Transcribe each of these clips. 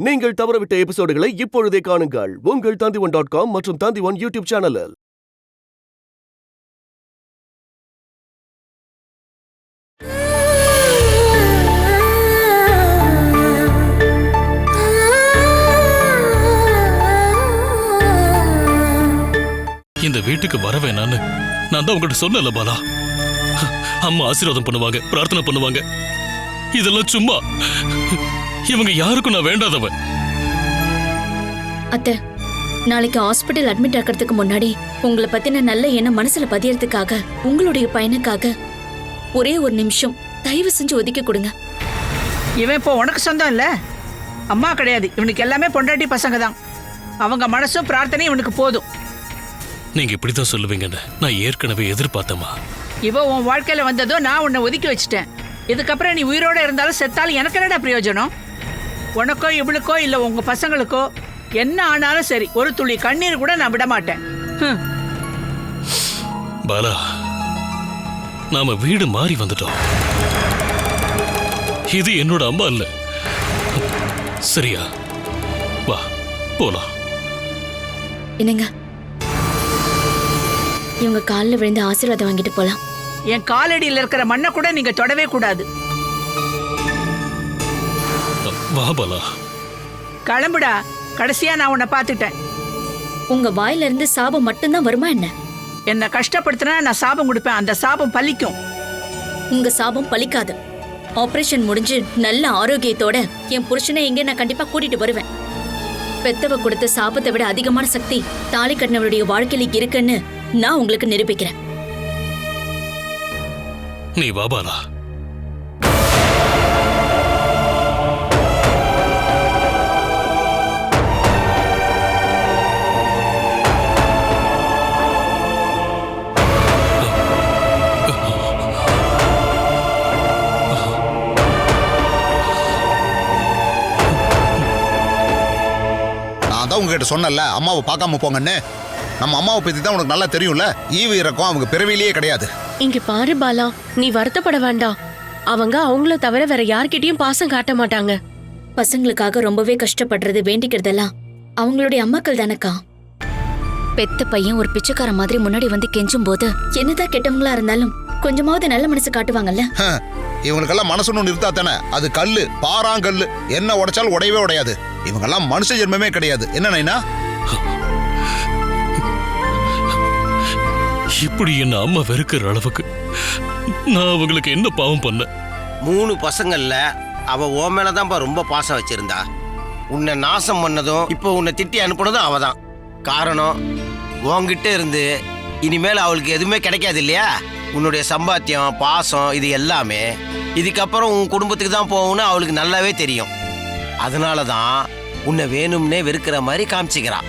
நீங்கள் தவறவிட்ட எபிசோடுகளை இப்பொழுதே காணுங்கள் உங்கள் Tandivan.com மற்றும் Tandivan யூடியூப் சேனலில். இந்த வீட்டுக்கு வர வேணான்னு நான் தான் உங்ககிட்ட சொன்னல பாலா. அம்மா ஆசீர்வாதம் பண்ணுவாங்க, பிரார்த்தனை பண்ணுவாங்க. இதெல்லாம் சும்மா. இவங்க யாருக்கும் நான் வேண்டாதவன். அத்தை, நாளைக்கு ஹாஸ்பிட்டல் அட்மிட் ஆகிறதுக்கு முன்னாடி உங்களை பத்தின நல்ல எண்ணம் மனசுல பதியறதுக்காக, உங்களுடைய பையனுக்காக ஒரே ஒரு நிமிஷம் தயவு செஞ்சு ஒதுக்கி கொடுங்க. இவன் இப்போ உனக்கு சொந்தம் இல்ல, அம்மா கிடையாது. இவனுக்கு எல்லாமே பொண்டாட்டி பசங்க தான். அவங்க மனசும் பிரார்த்தனையும் இவனுக்கு போதும். நீங்க இப்படிதான் சொல்லுவீங்கன்னு நான் ஏற்கனவே எதிர்பார்த்தமா. இவ உன் வாழ்க்கையில வந்ததோ நான் உன்னை ஒதுக்கி வச்சுட்டேன். இதுக்கப்புறம் நீ உயிரோட இருந்தாலும் செத்தாலும் எனக்கு என்னடா பிரயோஜனம்? உனக்கோ இவளுக்கோ இல்ல உங்க பசங்களுக்கோ என்ன ஆனாலும் சரி, ஒரு துளி கண்ணீர் கூட நான் விட மாட்டேன். பாலா, நாம வீடு மாறி வந்துட்டோம். இது என்னோட அம்மா இல்ல, சரியா? வா போலாம். என்னங்க, இவங்க காலில் விழுந்து ஆசீர்வாதம் வாங்கிட்டு போலாம். என் காலடியில் இருக்கிற மண்ணை கூட நீங்க தொடவே கூடாது. வா பாலா. கிளம்புடா, கடைசியா நான் உன்னை பார்த்துட்டேன். உங்க வாயில இருந்து சாபம் மட்டும்தான் வருமா என்ன? என்ன கஷ்டப்படுத்தினா நான் சாபம் கொடுப்பேன். அந்த சாபம் பலிக்கும். உங்க சாபம் பலிக்காது. ஆபரேஷன் முடிஞ்சு நல்ல ஆரோக்கியத்தோட என் புருஷனை எங்க நான் கண்டிப்பா கூட்டிட்டு வருவேன். பெத்தவ கொடுத்த சாபத்தை விட அதிகமான சக்தி தாலி கட்டினவருடைய வாழ்க்கையில இருக்குன்னு நான் உங்களுக்கு நிரூபிக்கிறேன். நீ வா பாலா. நான் தான் உங்ககிட்ட சொன்னல, அம்மாவை பார்க்காம போங்கன்னு. நம்ம அம்மாவை பத்தி தான் உனக்கு நல்லா தெரியும்ல. ஈவு இறக்கம் அவங்க பிறவிலேயே கிடையாது. இங்க பாரு பாலா, நீ வருத்தப்பட வேண்டாம். அவங்க அவங்கள தவிர வேற யார்கிட்டயும் பாசம் காட்ட மாட்டாங்க. பசங்களுக்காக ரொம்பவே கஷ்டப்படுறது, வேண்டிக்கிறதெல்லாம் அவங்களுடைய அம்மாக்கள் தானக்கா. பெத்த பையன் ஒரு பிச்சைக்கார மாதிரி முன்னாடி வந்து கெஞ்சும் போது என்னதான் கெட்டவங்களா இருந்தாலும் கொஞ்சமாவது நல்ல மனசு காட்டுவாங்கல்ல. இவங்களுக்கெல்லாம் மனசுன்னு ஒன்று இருந்தா தானே. அது கல்லு, பாறாங்கல்லு, என்ன உடைச்சாலும் உடையவே உடையாது. இவங்கெல்லாம் மனுஷ ஜென்மமே கிடையாது. என்ன நைனா? இப்படி என்ன அம்மா வெறுக்கிற அளவுக்கு நான் அவங்களுக்கு என்ன பாவம் பண்ண? 3 பசங்கள்ல அவ ஓ மேலதான்ப்பா ரொம்ப பாசம் வச்சிருந்தா. உன்னை நாசம் பண்ணதும் இப்போ உன்னை திட்டி அனுப்புனதும் அவதான் காரணம். உன்கிட்ட இருந்து இனிமேல் அவளுக்கு எதுவுமே கிடைக்காது இல்லையா? உன்னுடைய சம்பாத்தியம், பாசம், இது எல்லாமே இதுக்கப்புறம் உன் குடும்பத்துக்கு தான் போகும்னு அவளுக்கு நல்லாவே தெரியும். அதனால தான் உன்னை வேணும்னே வெறுக்கிற மாதிரி காமிச்சிக்கிறா.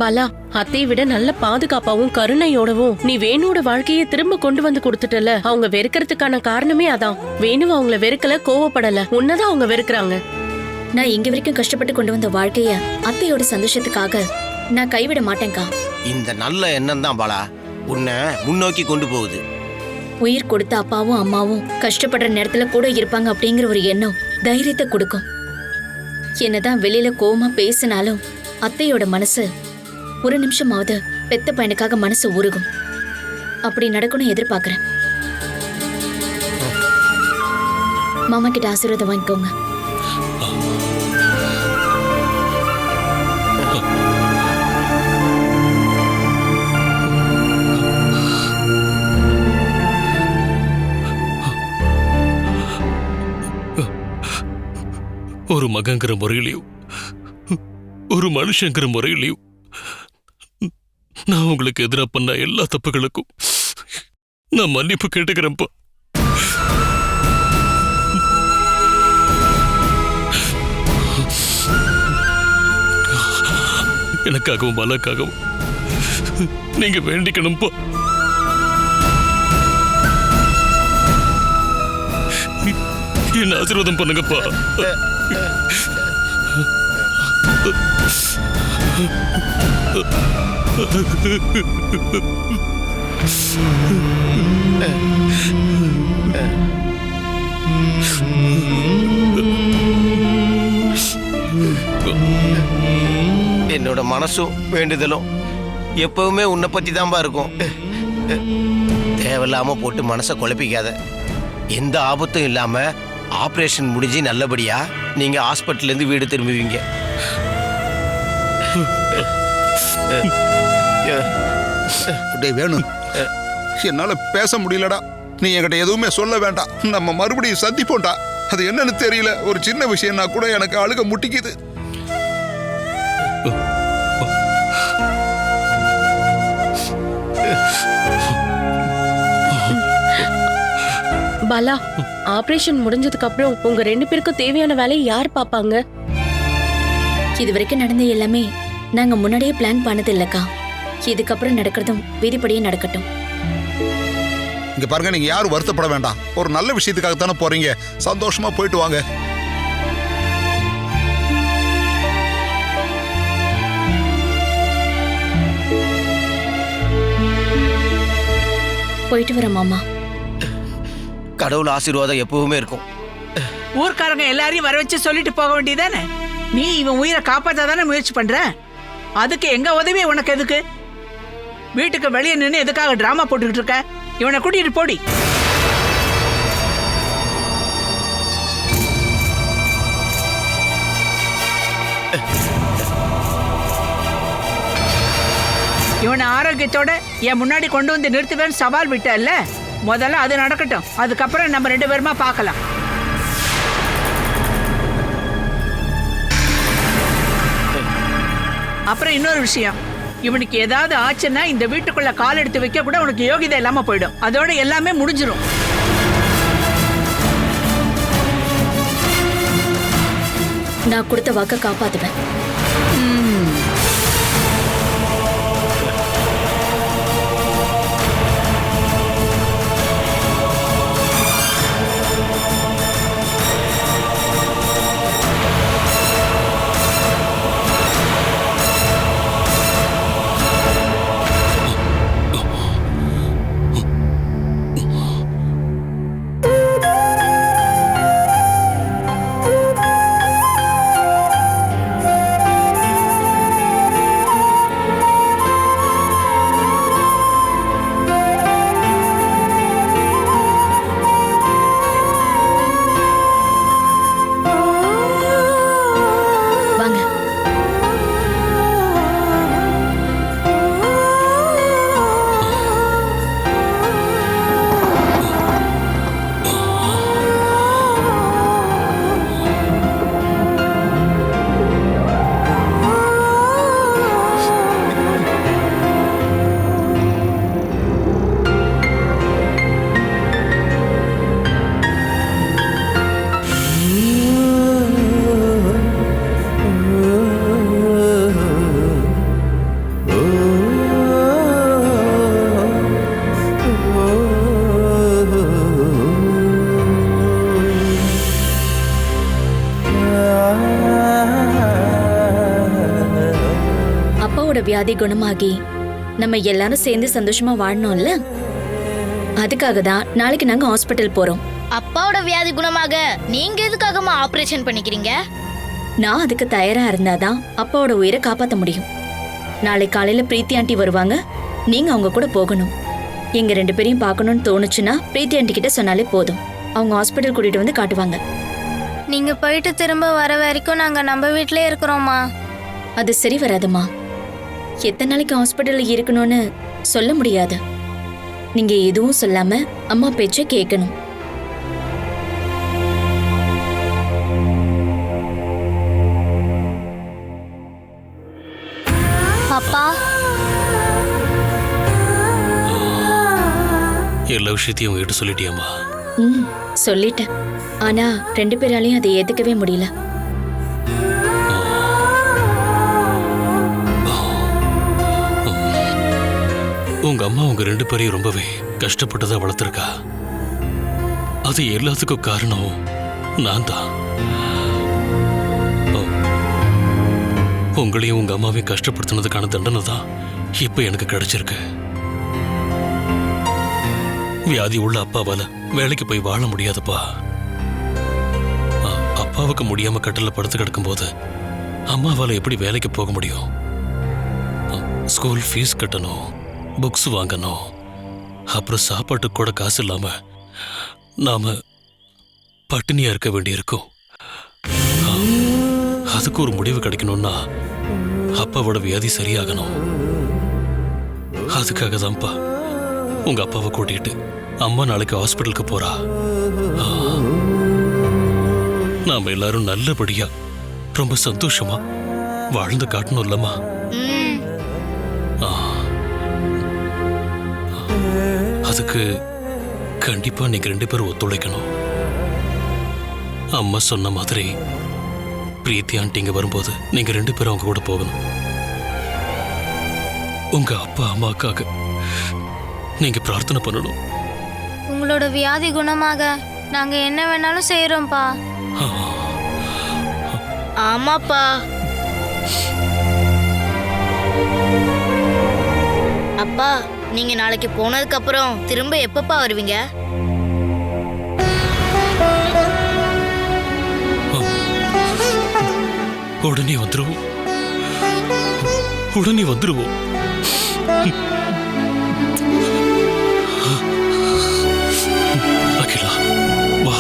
பாலா, அத்தையை விட நல்ல பாதுகாப்பாவும் கருணையோடவும் நீ வேணுவோட வாழ்க்கையை திரும்ப கொண்டு வந்து கொடுத்துட்டல. அவங்க வெறுக்கிறதுக்கான காரணமே அதான். வேணுவ அவங்கள வெறுக்கல, கோவப்படல. உன்னதான் அவங்க வெறுக்கிறாங்க. நான் இங்க வரைக்கும் கஷ்டப்பட்டு கொண்டு வந்த வாழ்க்கைய அத்தையோட சந்தோஷத்துக்காக நான் கைவிட மாட்டேன்க்கா. இந்த நல்ல எண்ணம் தான் பாலா உன்னை முன்னோக்கி கொண்டு போகுது. உயிர் கொடுத்த அப்பாவும் அம்மாவும் கஷ்டப்படுற நேரத்துல கூட இருப்பாங்க அப்படிங்கிற ஒரு எண்ணம் தைரியத்தை கொடுக்கும். என்னதான் வெளியில கோவமா பேசினாலும் அத்தையோட மனசு ஒரு நிமிஷமாவது பெத்த பையனுக்காக மனசு உருகும். அப்படி நடக்கணும் எதிர்பார்க்கிறேன். மாமா கிட்ட ஆசீர்வாதம் வாங்கிக்கோங்க. ஒரு மகங்கிற முறையிலையும் ஒரு மனுஷங்கிற முறையிலையும் நான் உங்களுக்கு எதிராக பண்ண எல்லா தப்புகளுக்கும் நான் மன்னிப்பு கேட்டுக்கிறேன்ப்பா. எனக்காகவும் பாலாக்காகவும் நீங்க வேண்டிக்கணும்ப்பா. என்ன ஆசீர்வாதம் பண்ணுங்கப்பா. என்னோட மனசும் வேண்டுதலும் எப்பவுமே உன்னை பத்தி தான்பா இருக்கும். தேவையில்லாம போட்டு மனசை குழப்பிக்காத. எந்த ஆபத்தும் இல்லாம ஆபரேஷன் முடிஞ்சு நல்லபடியா நீங்க ஹாஸ்பிட்டல்ல இருந்து வீடு திரும்புவீங்க. டேய் வேணு, என்னால பேச முடியலடா. நீ என்கிட்ட எதுவுமே சொல்ல வேண்டாம். நம்ம மறுபடியும் சந்திப்போம்டா. அது என்னன்னு தெரியல, ஒரு சின்ன விஷயம்னா கூட எனக்கு அழுக முட்டிக்குது. பாலா, ஆபரேஷன் முடிஞ்சதுக்கு அப்புறம் உங்க 2 பேருக்கும் தேவையான வேலையை யார் பாப்பாங்க? இது வரைக்கும் நடந்த எல்லாமே நாங்க முன்னாடியே பிளான் பண்ணது இல்லக்கா. இதுக்கப்புறம் நடக்கிறதும் விதிப்படியே நடக்கட்டும். இங்க பாருங்க, நீங்க யாரும் வருத்தப்பட வேண்டாம். ஒரு நல்ல விஷயத்துக்காக தானே போறீங்க. சந்தோஷமா போயிட்டு வாங்க. போயிட்டு வர மாமா. கடவுள் ஆசீர்வாதம் எப்பவுமே இருக்கும். ஊர்க்காரங்க எல்லாரையும் வர வச்சு சொல்லிட்டு போக வேண்டியதானே? நீ இவன் உயிரை காப்பாற்ற தானே முயற்சி பண்ற. அதுக்கு எங்க உதவி உனக்கு எதுக்கு? வீட்டுக்கு வெளியே நின்று எதுக்காக டிராமா போட்டுக்கிட்டு இருக்க? இவனை கூட்டிட்டு போடி. இவனை ஆரோக்கியத்தோட என் முன்னாடி கொண்டு வந்து நிறுத்துவேன்னு சவால் விட்டல்ல, முதல்ல அது நடக்கட்டும். அதுக்கப்புறம் நம்ம 2 பேருமா பார்க்கலாம். அப்புறம் இன்னொரு விஷயம், இவனுக்கு ஏதாவது ஆச்சுன்னா இந்த வீட்டுக்குள்ள கால் எடுத்து வைக்க கூட உனக்கு யோகிதை இல்லாம போயிடும். அதோட எல்லாமே முடிஞ்சிரும். நான் கொடுத்த வாக்க காப்பாத்துவேன். வியாதி குணமாகி நம்ம எல்லாரும் சேர்ந்து சந்தோஷமா வாழணும்ல, அதுக்காக தான் நாளைக்கு நாங்க ஹாஸ்பிட்டல் போறோம். அப்பாவோட வியாதி குணமாக நீங்க எதுக்காகமா ஆபரேஷன் பண்ணிக்கிறீங்க? நான் அதுக்கு தயாரா இருந்தாதான் அப்பாவோட உயிரை காப்பாத்த முடியும். நாளை காலையில பிரீத்தி ஆண்டி வருவாங்க. நீங்க அவங்க கூட போகணும். எங்க 2 பேரையும் பார்க்கணும்னு தோணுச்சுன்னா பிரீத்தி ஆண்டி கிட்ட சொன்னாலே போதும். அவங்க ஹாஸ்பிட்டல் கூட்டிட்டு வந்து காட்டுவாங்க. நீங்க போயிட்டு திரும்ப வர வரைக்கும் நாங்க நம்ம வீட்லயே இருக்கிறோமா? அது சரி வராதுமா. எத்தனை நாளைக்கு ஹாஸ்பிட்டல்ல இருக்கணும்னு சொல்ல முடியாது. நீங்க எதுவும் சொல்லாம அம்மா பேச்ச கேட்கணும். அப்பா, எல்லா விஷயத்தையும் உங்ககிட்ட சொல்லிட்டியாமா? சொல்லிட்டேன். ஆனா 2 பேராலையும் அதை ஏத்துக்கவே முடியல. உங்க அம்மா உங்க 2 பேரையும் ரொம்பவே கஷ்டப்பட்டதா வளர்த்துருக்கா. அது எல்லாத்துக்கும் காரணம் நான் தான். உங்களையும் உங்க அம்மாவையும் கஷ்டப்படுத்தினதுக்கான தண்டனை தான் இப்ப எனக்கு கிடைச்சிருக்கு. வியாதி உள்ள அப்பாவால வேலைக்கு போய் வாழ முடியாதுப்பா. அப்பாவுக்கு முடியாம கட்டில படுத்து கிடக்கும்போது அம்மாவால எப்படி வேலைக்கு போக முடியும்? ஸ்கூல் ஃபீஸ் கட்டணும், புக்ஸ் வாங்கணும், அப்புறம் சாப்பாட்டுக்கு கூட காசு இல்லாம நாம பட்டினியா இருக்க வேண்டியிருக்கும். அதுக்கு ஒரு முடிவு கிடைக்கணும்னா அப்பாவோட வியாதி சரியாகணும். அதுக்காக தான்ப்பா உங்க அப்பாவை கூட்டிட்டு அம்மா நாளைக்கு ஹாஸ்பிட்டலுக்கு போறா. நாம எல்லாரும் நல்லபடியா ரொம்ப சந்தோஷமா வாழ்ந்து காட்டணும் இல்லம்மா? அதுக்கு கண்டிப்பா நீங்க 2 பேரும் ஒத்துழைக்கணும். அம்மா சொன்ன மாதிரி பிரீத்தி ஆண்டி இங்க வரும்போது நீங்க 2 பேரும் அவங்க கூட போகணும். உங்க அப்பா அம்மாக்காக நீங்க பிரார்த்தனை பண்ணணும். உங்களோட வியாதி குணமாக நாங்க என்ன வேணாலும் செய்யறோம்ப்பா. ஆமாப்பா. அப்பா, நீங்க நாளைக்கு போனதுக்கு அப்புறம் திரும்ப எப்பப்பா வருவீங்க? உடனே வந்துருவோம், உடனே வந்துருவோம். அகிலா வா.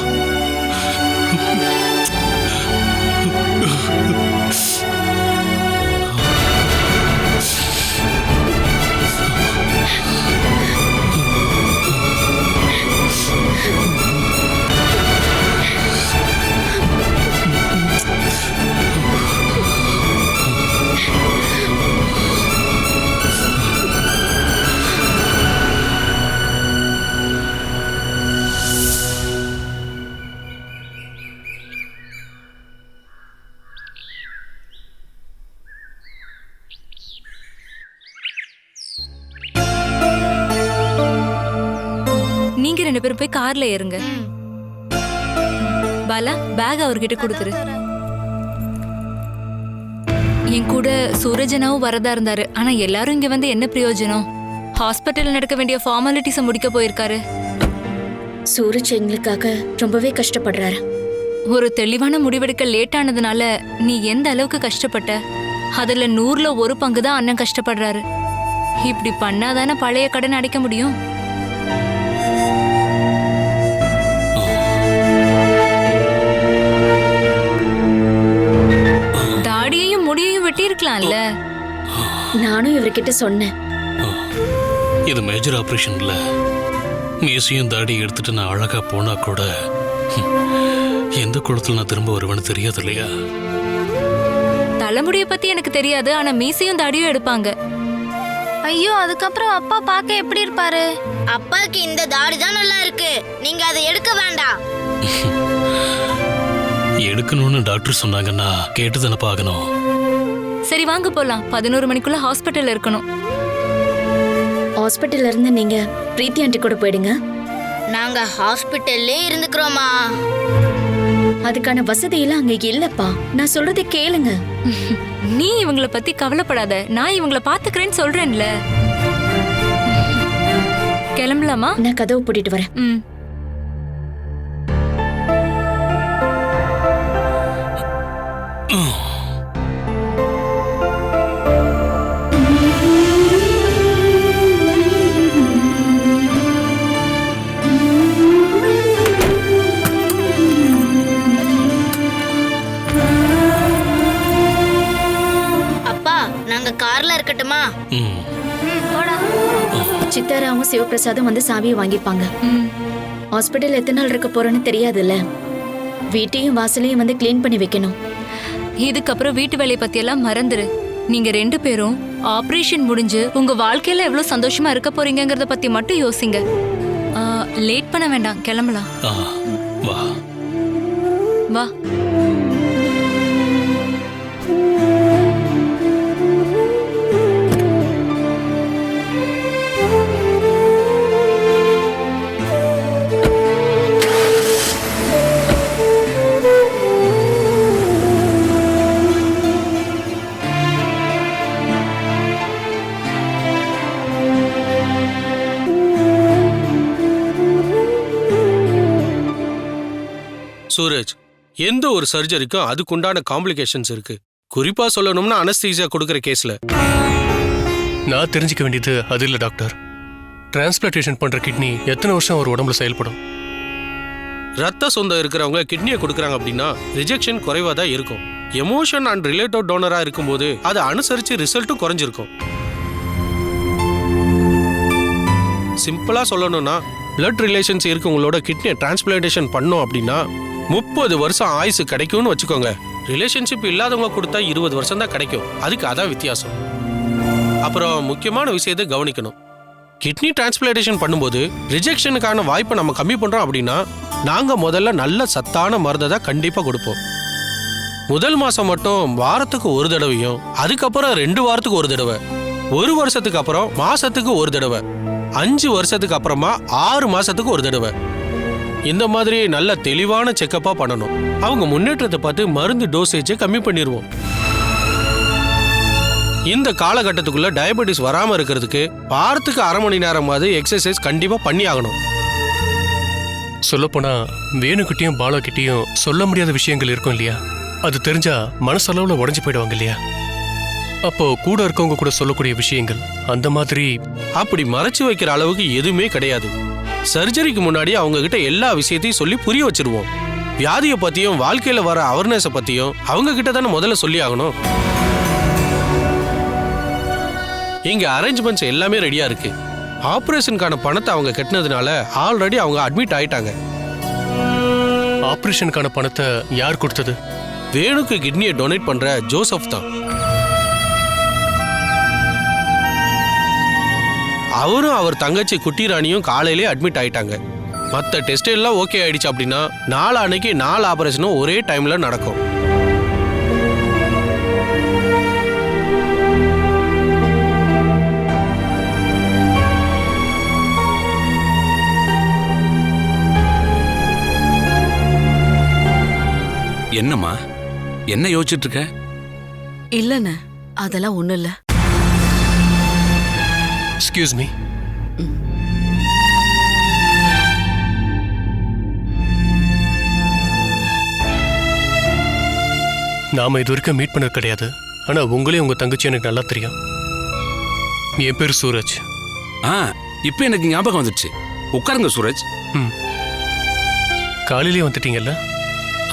நீங்க 2 பேரும் போய் கார்ல ஏறுங்க. பாலா, பேக் அவர்கிட்ட கொடுத்துரு. என் கூட சூரஜனாவும் வரதா இருந்தாரு. ஆனா எல்லாரும் இங்க வந்து என்ன பிரயோஜனம்? ஹாஸ்பிட்டல் நடக்க வேண்டிய ஃபார்மாலிட்டிஸை முடிக்க போயிருக்காரு. சூரஜ் எங்களுக்காக ரொம்பவே கஷ்டப்படுறாரு. ஒரு தெளிவான முடிவெடுக்க லேட் ஆனதுனால நீ எந்த அளவுக்கு கஷ்டப்பட்ட, அதுல 100ல 1 பங்கு தான் அண்ணன் கஷ்டப்படுறாரு. இப்படி பண்ணாதானே பழைய கடன் அடைக்க முடியும்? தாடியையும் முடியையும் வெட்டி இருக்கலாம்ல. நானும் இவர்கிட்ட சொன்னேன். இது மேஜர் ஆபரேஷன் இல்ல. மீசையும் தாடி எடுத்துட்டு நான் அழகா போனா கூட எந்த குளத்துல நான் திரும்ப வருவேன்னு தெரியாது இல்லையா? தலைமுடியை பத்தி எனக்கு தெரியாது, ஆனா மீசையும் தாடியும் எடுப்பாங்க. ஐயோ, அதுக்கப்புறம் அப்பா பார்க்க எப்படி இருப்பாரு? அப்பாக்கு இந்த தாடி தான் நல்லா இருக்கு, நீங்க அதை எடுக்க வேண்டாம். எடுக்கணும்னு டாக்டர் சொன்னாங்கன்னா கேட்டு தானே பார்க்கணும். சரி வாங்க போலாம். 11 மணிக்குள்ள ஹாஸ்பிட்டல்ல இருக்கணும். ஹாஸ்பிட்டல்ல இருந்து நீங்க பிரீத்தி ஆண்டி கூட போயிடுங்க. நாங்க ஹாஸ்பிட்டல்லே இருந்துக்கிறோமா? அதுக்கான வசதி எல்லாம் அங்க இல்லப்பா. நான் சொல்றதை கேளுங்க. நீ இவங்கள பத்தி கவலைப்படாத, நான் இவங்கள பாத்துக்கிறேன்னு சொல்றேன்ல. கிளம்பலாமா? நான் கதவு பூட்டிட்டு வரேன். ம். அப்பா, நாங்க கார்ல இருக்கட்டுமா? சித்தாராவும் சிவபிரசாதும் வந்து சாவியை வாங்கிப்பாங்க. ஹாஸ்பிட்டல் எத்தனை நாள் இருக்க போறோன்னு தெரியாதுல்ல. வீட்டையும் வாசலையும் வந்து கிளீன் பண்ணி வைக்கணும். இதுக்கப்புறம் வீட்டு வேலையை பத்தி எல்லாம் மறந்துரு. நீங்க 2 பேரும் ஆபரேஷன் முடிஞ்சு உங்க வாழ்க்கையில எவ்வளவு சந்தோஷமா இருக்க போறீங்கங்கறத பத்தி மட்டும் யோசிங்க. லேட் பண்ண வேண்டாம், கிளம்பலாம். வா வா. சூரஜ், எந்த ஒரு சர்ஜரிக்கும் அதுக்குண்டான காம்ப்ளிகேஷன்ஸ் இருக்கு. குறிப்பா சொல்லணும்னா அனஸ்தீசியா கொடுக்குற கேஸ்ல. நான் தெரிஞ்சுக்க வேண்டியது அது இல்லை டாக்டர். டிரான்ஸ்பிளான்டேஷன் பண்ற கிட்னி எத்தனை வருஷம் ஒரு உடம்புல செயல்படும்? ரத்த சொந்தம் இருக்கிறவங்க கிட்னியை கொடுக்குறாங்க அப்படின்னா ரிஜெக்ஷன் குறைவா தான் இருக்கும். எமோஷன் அண்ட் ரிலேட்டிவ் டோனரா இருக்கும்போது அதை அனுசரிச்சு ரிசல்ட்டும் குறைஞ்சிருக்கும். சிம்பிளா சொல்லணும்னா பிளட் ரிலேஷன்ஸ் இருக்கவங்களோட கிட்னியை டிரான்ஸ்பிளான்டேஷன் பண்ணோம் அப்படின்னா 30 வருஷம் ஆயுசு கிடைக்கும்னு வச்சுக்கோங்க. ரிலேஷன்ஷிப் இல்லாதவங்க கொடுத்தா 20 வருஷம் தான் கிடைக்கும். அதுக்கு அதான் வித்தியாசம். அப்புறம் முக்கியமான விஷயத்தை கவனிக்கணும். கிட்னி டிரான்ஸ்பிளான்டேஷன் பண்ணும்போது ரிஜெக்ஷனுக்கான வாய்ப்பை நம்ம கம்மி பண்றோம் அப்படின்னா நாங்க முதல்ல நல்ல சத்தான மருந்தை தான் கண்டிப்பா கொடுப்போம். முதல் மாசம் மட்டும் வாரத்துக்கு ஒரு தடவையும், அதுக்கப்புறம் 2 வாரத்துக்கு ஒரு தடவை, 1 வருஷத்துக்கு அப்புறம் மாசத்துக்கு ஒரு தடவை, 5 வருஷத்துக்கு அப்புறமா 6 மாசத்துக்கு ஒரு தடவை, இந்த மாதிரி நல்ல தெளிவான செக்கப்பா பண்ணணும். அவங்க முன்னேற்றத்தை பார்த்து மருந்து டோசேஜை கம்மி பண்ணிடுவோம். இந்த காலகட்டத்துக்குள்ள டயபெட்டிஸ் வராம இருக்கிறதுக்கு வாரத்துக்கு அரை மணி நேரமாவது எக்ஸசைஸ் கண்டிப்பா பண்ணி ஆகணும். சொல்லப்போனா வேணுகிட்டையும் பாலாகிட்டையும் சொல்ல முடியாத விஷயங்கள் இருக்கும் இல்லையா? அது தெரிஞ்சா மனசளவுல உடஞ்சு போயிடுவாங்க இல்லையா? அப்போ கூட இருக்கவங்க கூட சொல்லக்கூடிய விஷயங்கள் அந்த மாதிரி அப்படி மறைச்சு வைக்கிற அளவுக்கு எதுவுமே கிடையாது. சர்ஜரிக்கு முன்னாடி அவங்க கிட்ட எல்லா விஷயத்தையும் சொல்லி புரிய வச்சிருவோம். வியாதியை பத்தியும் வாழ்க்கையில வர அவேர்னஸை பத்தியும் அவங்க கிட்ட தானே முதல்ல சொல்லி ஆகணும். இங்க அரேஞ்ச்மெண்ட்ஸ் எல்லாமே ரெடியா இருக்கு. ஆபரேஷனுக்கான பணத்தை அவங்க கட்டினதுனால ஆல்ரெடி அவங்க அட்மிட் ஆயிட்டாங்க. ஆபரேஷனுக்கான பணத்தை யார் கொடுத்தது? வேணுக்கு கிட்னியை டொனேட் பண்ற ஜோசப் தான். அவரும் அவர் தங்கச்சி குட்டி ராணியும் காலையிலே அட்மிட் ஆயிட்டாங்க. மற்ற டெஸ்ட் எல்லாம் ஓகே ஆயிடுச்சு அப்படின்னா நாளான்னைக்கு 4 ஆபரேஷனும் ஒரே டைம்ல நடக்கும். என்னம்மா, என்ன யோசிச்சுட்டு இருக்க? இல்லண்ணே, அதெல்லாம் ஒண்ணும் இல்ல. Excuse me. நாம இது வரைக்கும் மீட் பண்ணது கிடையாது. ஆனா உங்களே உங்க தங்கச்சி எனக்கு நல்லா தெரியும். என் பேர் சூரஜ். இப்ப எனக்கு ஞாபகம் வந்துடுச்சு. உட்காருங்க சூரஜ். காலையிலேயே வந்துட்டீங்கல்ல?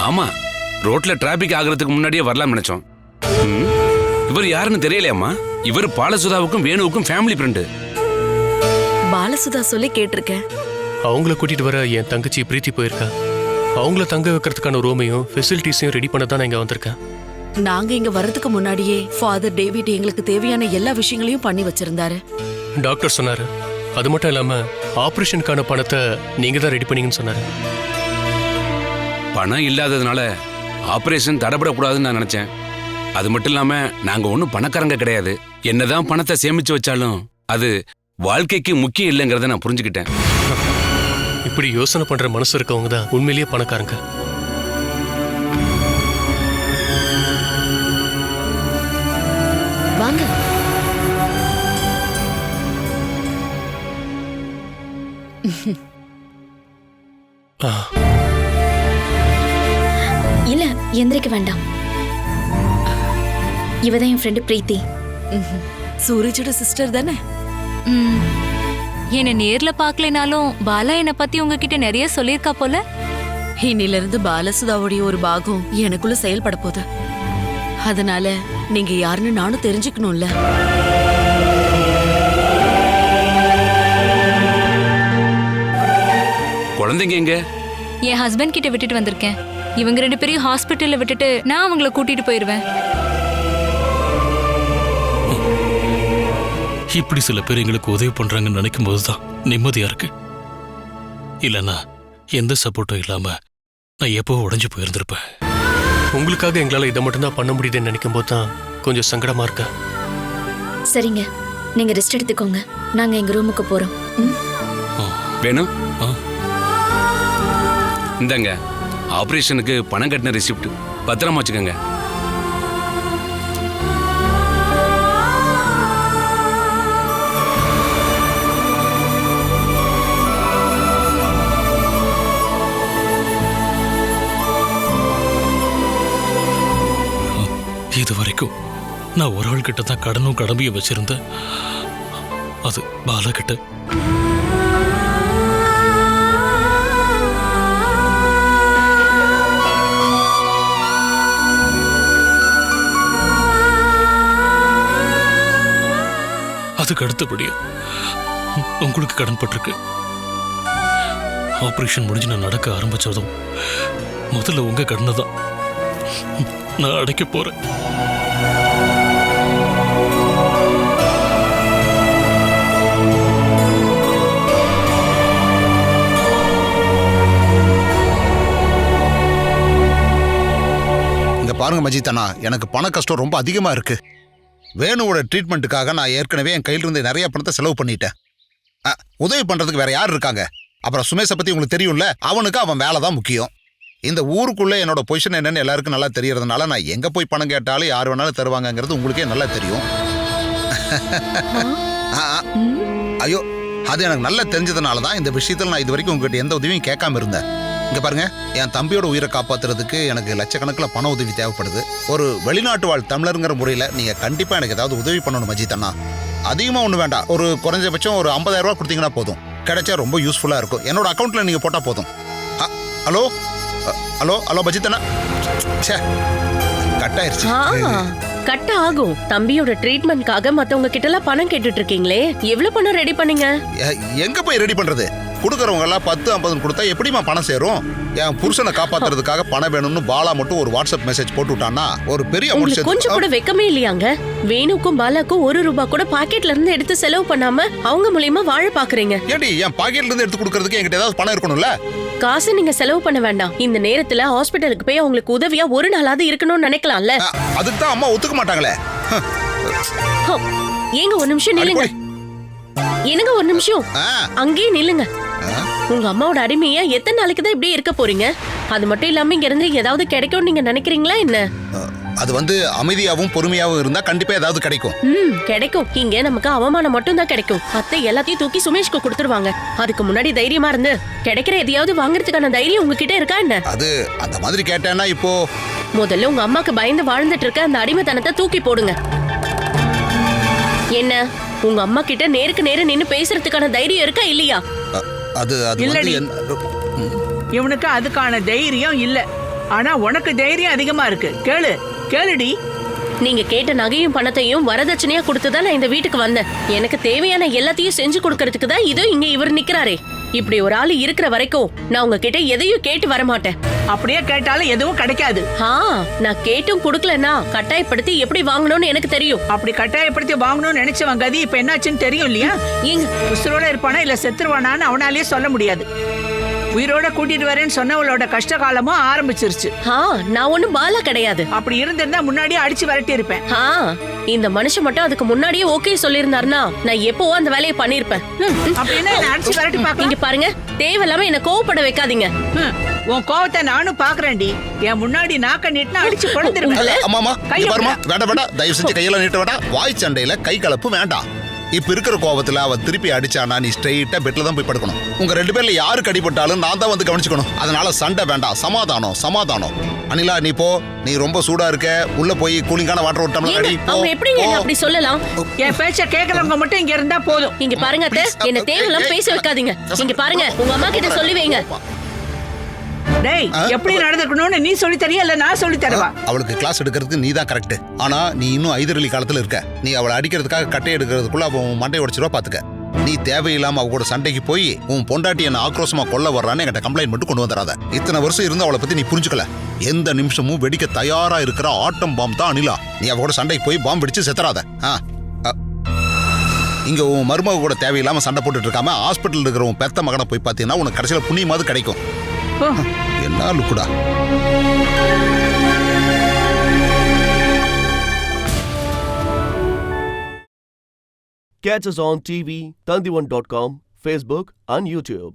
ஆமா, ரோட்ல டிராபிக் ஆகிறதுக்கு முன்னாடியே வரலாம் நினைச்சோம். இவர் யாருன்னு தெரியலையாம்மா? இவர் பாலசுதாவுக்கும் வேணுவுக்கும் ஃபேமிலி ஃப்ரெண்டு. பாலசுதா சொல்லி கேட்டிருக்கேன். அவங்கள கூட்டிட்டு வர என் தங்கச்சி பிரீத்தி போயிருக்கா. அவங்கள தங்க வைக்கிறதுக்கான ரூமையும் ஃபெசிலிட்டிஸையும் ரெடி பண்ண தான் நான் இங்க வந்திருக்கேன். நாங்க இங்க வர்றதுக்கு முன்னாடியே ஃபாதர் டேவிட் எங்களுக்கு தேவையான எல்லா விஷயங்களையும் பண்ணி வச்சிருந்தாரு. டாக்டர் சொன்னாரு. அது மட்டும் இல்லாம ஆபரேஷனுக்கான பணத்தை நீங்க தான் ரெடி பண்ணீங்கன்னு சொன்னாரு. பணம் இல்லாததுனால ஆபரேஷன் தடப்படக்கூடாதுன்னு நான் நினைச்சேன். அது மட்டும் இல்லாம நாங்க ஒன்றும் பணக்காரங்க கிடையாது. என்னதான் பணத்தை சேமிச்சு வச்சாலும் அது வாழ்க்கைக்கு முக்கியம் இல்லைங்கிறத நான் புரிஞ்சுக்கிட்டேன். இப்படி யோசனை பண்ற மனசு இருக்கவங்க தான் உண்மையிலேயே பணக்காரங்க. வாங்க. இல்ல, எந்திரிக்க வேண்டாம். இவதான் என் ஃப்ரெண்டு பிரீத்தி. சூரஜோட சிஸ்டர் தானே? என்ன நேர்ல பாக்கலைனாலும் பாலா என்ன பத்தி உங்ககிட்ட நிறைய சொல்லியிருக்கா போல. இன்னில இருந்து பாலசுதாவுடைய ஒரு பாகம் எனக்குள்ள செயல்பட போகுது. அதனால நீங்க யாருன்னு நானும் தெரிஞ்சுக்கணும்ல. குழந்தைங்க எங்க? என் ஹஸ்பண்ட் கிட்ட விட்டுட்டு வந்திருக்கேன். இவங்க 2 பேரையும் ஹாஸ்பிட்டல்ல விட்டுட்டு நான் அவங்கள கூட்டிட்டு போயிருவேன். இப்படி சில பேர் எங்களுக்கு உதவி பண்றாங்கன்னு நினைக்கும் போதுதான் நிம்மதியா இருக்கு. இல்லைன்னா எந்த சப்போர்ட்டும் இல்லாம நான் எப்போ உடைஞ்சு போயிருந்திருப்பேன். உங்களுக்காக எங்களால இதை மட்டும்தான் பண்ண முடியுதுன்னு நினைக்கும் போது தான் கொஞ்சம் சங்கடமா இருக்கா. சரிங்க, நீங்க ரெஸ்ட் எடுத்துக்கோங்க. நாங்க எங்க ரூமுக்கு போறோம். வேணும் இந்தாங்க, ஆபரேஷனுக்கு பணம் கட்டின ரிசிப்ட். பத்திரமா வச்சுக்கோங்க. இது வரைக்கும் நான் ஒரு ஆள் கிட்ட தான் கடனும் கடமையும் வச்சிருந்தேன். அது பாலா கிட்ட. அதுக்கு அடுத்தபடியா உங்களுக்கு கடன் பட்டிருக்கு. ஆபரேஷன் முடிஞ்சு நான் நடக்க ஆரம்பிச்சதும் முதல்ல உங்க கடனை தான் நான் அடைக்க போறேன். இங்க பாருங்க மஜித் அண்ணா, எனக்கு பண கஷ்டம் ரொம்ப அதிகமா இருக்கு. வேணுவோட ட்ரீட்மெண்ட்டுக்காக நான் ஏற்கனவே என் கையில இருந்து நிறைய பணத்தை செலவு பண்ணிட்டேன். உதவி பண்றதுக்கு வேற யார் இருக்காங்க? அப்புறம் சுமேஷை பத்தி உங்களுக்கு தெரியும்ல, அவனுக்கு அவன் வேலை தான் முக்கியம். இந்த ஊருக்குள்ள என்னோட பொசிஷன் என்னன்னு எல்லாருக்கும் நல்லா தெரியறதுனால நான் எங்க போய் பணம் கேட்டாலும் யார் வேணாலும் தருவாங்கங்கிறது உங்களுக்கே நல்லா தெரியும். ஐயோ, அது எனக்கு நல்லா தெரிஞ்சதுனால தான் இந்த விஷயத்துல நான் இது வரைக்கும் உங்ககிட்ட எந்த உதவியும் கேட்காம இருந்தேன். இங்க பாருங்க, என் தம்பியோட உயிரை காப்பாத்துறதுக்கு எனக்கு லட்சக்கணக்கில் பண உதவி தேவைப்படுது. ஒரு வெளிநாட்டு வாழ் தமிழருங்கிற முறையில் நீங்க கண்டிப்பா எனக்கு ஏதாவது உதவி பண்ணணும் மஜித் அண்ணா. அதிகமா ஒண்ணு வேண்டாம், ஒரு குறைஞ்சபட்சம் ஒரு 50,000 ரூபாய் கொடுத்தீங்கன்னா போதும். கிடைச்சா ரொம்ப யூஸ்ஃபுல்லா இருக்கும். என்னோட அக்கௌண்ட்ல நீங்க போட்டா போதும். ஹலோ ஹலோ ஹலோ மஜித் அண்ணா, கட் ஆயிருச்சு. கட் ஆகும். தம்பியோட ட்ரீட்மெண்ட்காக மத்தவங்க கிட்ட எல்லாம் பணம் கேட்டுட்டு இருக்கீங்களே, எவ்வளவு பணம் ரெடி பண்ணீங்க? எங்க போய் ரெடி பண்றது? கொடுக்கறவங்க எல்லாம் 10-50 கொடுத்தா எப்படிமா பணம் சேரும்? என் புருஷனை காப்பாத்துறதுக்காக பணம் வேணும்னு பாலா மட்டும் ஒரு வாட்ஸ்அப் மெசேஜ் போட்டு விட்டான்னா ஒரு பெரிய அமௌண்ட். கொஞ்சம் கூட வெக்கமே இல்லையாங்க? வேணுக்கும் பாலாக்கும் 1 ரூபாய் கூட பாக்கெட்ல இருந்து எடுத்து செலவு பண்ணாம அவங்க மூலியமா வாழ பாக்குறீங்க. ஏடி, என் பாக்கெட்ல இருந்து எடுத்து கொடுக்கறதுக்கு என்கிட்ட ஏதாவது பணம் இருக்கணும்ல? காசு நீங்க செலவு பண்ண வேண்டாம். இந்த நேரத்துல ஹாஸ்பிடலுக்கு போய் அவங்களுக்கு உதவியா ஒரு நாளாவது இருக்கணும்னு நினைக்கலாம்ல. அதுக்கு தான் அம்மா ஒத்துக்க மாட்டாங்களே. ஏங்க ஒரு நிமிஷம் நில்லுங்க. என்னங்க ஒரு நிமிஷம் அங்கேயே நில்லுங்க. உங்க அம்மாவோட அடிமையா எத்தனை நாளைக்கு தான் இப்படியே இருக்க போறீங்க? அது மட்டும் இல்லாம இங்க இருந்து ஏதாவது கிடைக்கும் நீங்க நினைக்கிறீங்களா என்ன? அது அமைதியாவும் பொறுமையாவும் இருந்தா கண்டிப்பா ஏதாவது கிடைக்கும். கிடைக்கும். இங்க நமக்கு அவமானம் மட்டும் தான் கிடைக்கும். அத்தை எல்லாத்தையும் தூக்கி சுமேஷ்க்கு கொடுத்துருவாங்க. அதுக்கு முன்னாடி தைரியமா இருந்து கிடைக்கிற எதையாவது வாங்குறதுக்கான தைரியம் உங்ககிட்ட இருக்கா என்ன? அது அந்த மாதிரி கேட்டேன்னா இப்போ முதல்ல உங்க அம்மாக்கு பயந்து வாழ்ந்துட்டு இருக்க அந்த அடிமைத்தனத்தை தூக்கி போடுங்க. என்ன உங்க அம்மா கிட்ட நேருக்கு நேர நின்னு பேசுறதுக்கான தைரியம் இருக்கா இல்லையா? அது இல்லடி, இவனுக்கு அதுக்கான தைரியம் இல்ல. ஆனா உனக்கு தைரியம் அதிகமா இருக்கு. கேளுடி. நீங்க கேட்ட நகையும் பணத்தையும் வரதட்சணையா கொடுத்துதான் நான் இந்த வீட்டுக்கு வந்தேன். எனக்கு தேவையான எல்லாத்தையும் செஞ்சு கொடுக்கறதுக்கு தான் இதோ இங்க இவர் நிக்கிறாரே. இப்படி ஒரு ஆளு இருக்கிற வரைக்கும் நான் உங்ககிட்ட எதையும் கேட்டு வரமாட்டேன். அப்படியே கேட்டாலும் எதுவும் கிடைக்காது. நான் கேட்டும் கொடுக்கலன்னா கட்டாயப்படுத்தி எப்படி வாங்கணும்னு எனக்கு தெரியும். அப்படி கட்டாயப்படுத்தி வாங்கணும்னு நினைச்சவங்க கதி இப்ப என்னாச்சுன்னு தெரியும் இல்லையா? உசுரோட இருப்பானா இல்ல செத்துருவானான்னு அவனாலேயே சொல்ல முடியாது. உயிரோட கூட்டிட்டு வரேன்னு சொன்னவளோட கஷ்ட காலமும் ஆரம்பிச்சிருச்சு. நான் ஒண்ணும் பாலா கிடையாது. அப்படி இருந்திருந்தா முன்னாடியே அடிச்சு விரட்டி இருப்பேன். இந்த மனுஷன் மட்டும் அதுக்கு முன்னாடியே ஓகே சொல்லியிருந்தாருன்னா நான் எப்பவோ அந்த வேலையை பண்ணிருப்பேன். அப்படின்னா அடிச்சு விரட்டி பாக்க. இங்க பாருங்க, தேவையில்லாம என்ன கோவப்பட வைக்காதீங்க. உன் கோவத்தை நானும் பாக்குறேன்டி. என் முன்னாடி நாக்க நீட்டினா அடிச்சு கொண்டுருவேன். அம்மாமா வேண்டாம், தயவு செஞ்சு கையில நீட்ட வேண்டாம். வாய் சண்டையில கை கலப்பு வேண்டாம். இப்ப இருக்கிற கோபத்துல அவ திருப்பி அடிச்சானா நீ ஸ்ட்ரெயிட்டா பெட்ல தான் போய் படுக்கணும். உங்க 2 பேர்ல யாருக்கு அடிபட்டாலும் நான் தான் வந்து கவனிச்சுக்கணும். அதனால சண்டை வேண்டாம், சமாதானம். அனிலா, நீ போ. நீ ரொம்ப சூடா இருக்க, உள்ள போய் கூலிங்கான வாட்டர் விட்டோம்ல. அவங்க எப்படிங்க அப்படி சொல்லலாம்? என் பேச்ச கேக்குறவங்க மட்டும் இங்க இருந்தா போதும். இங்க பாருங்க அத்தை, என்ன தேவையில்லாம பேச வைக்காதீங்க. இங்க பாருங்க, உங்க அம்மா கிட்ட சொல்லி வைங்க. டேய், எப்படி நடந்துக்கணும்னு நீ சொல்லி தரியா இல்ல நான் சொல்லி தரவா? அவளுக்கு கிளாஸ் எடுக்கிறதுக்கு நீ தான் கரெக்ட். ஆனா நீ இன்னும் ஐதரலி காலத்துல இருக்க. நீ அவளை அடிக்கிறதுக்காக கட்டை எடுக்கிறதுக்குள்ள அவன் மண்டை உடைச்சிருவா பாத்துக்க. நீ தேவையில்லாம அவ கூட சண்டைக்கு போய் உன் பொண்டாட்டி என்ன ஆக்ரோஷமா கொல்ல வர்றான்னு என்கிட்ட கம்ப்ளைண்ட் மட்டும் கொண்டு வந்துடாத. இத்தனை வருஷம் இருந்து அவளை பத்தி நீ புரிஞ்சுக்கல. எந்த நிமிஷமும் வெடிக்க தயாரா இருக்கிற ஆட்டம் பாம் தான் அனிலா. நீ அவ கூட சண்டைக்கு போய் பாம்பு வெடிச்சு செத்துறாத. இங்க உன் மருமக கூட தேவையில்லாம சண்டை போட்டுட்டு இருக்காம ஹாஸ்பிட்டல் இருக்கிற உன் பெத்த மகனை போய் பார்த்தீங்கன்னா உனக்கு கடைசியில புண்ணியமாவது கிடைக்கும். என்ன லுக்குடா. Catch us on TV, Tandivan.com, Facebook and YouTube.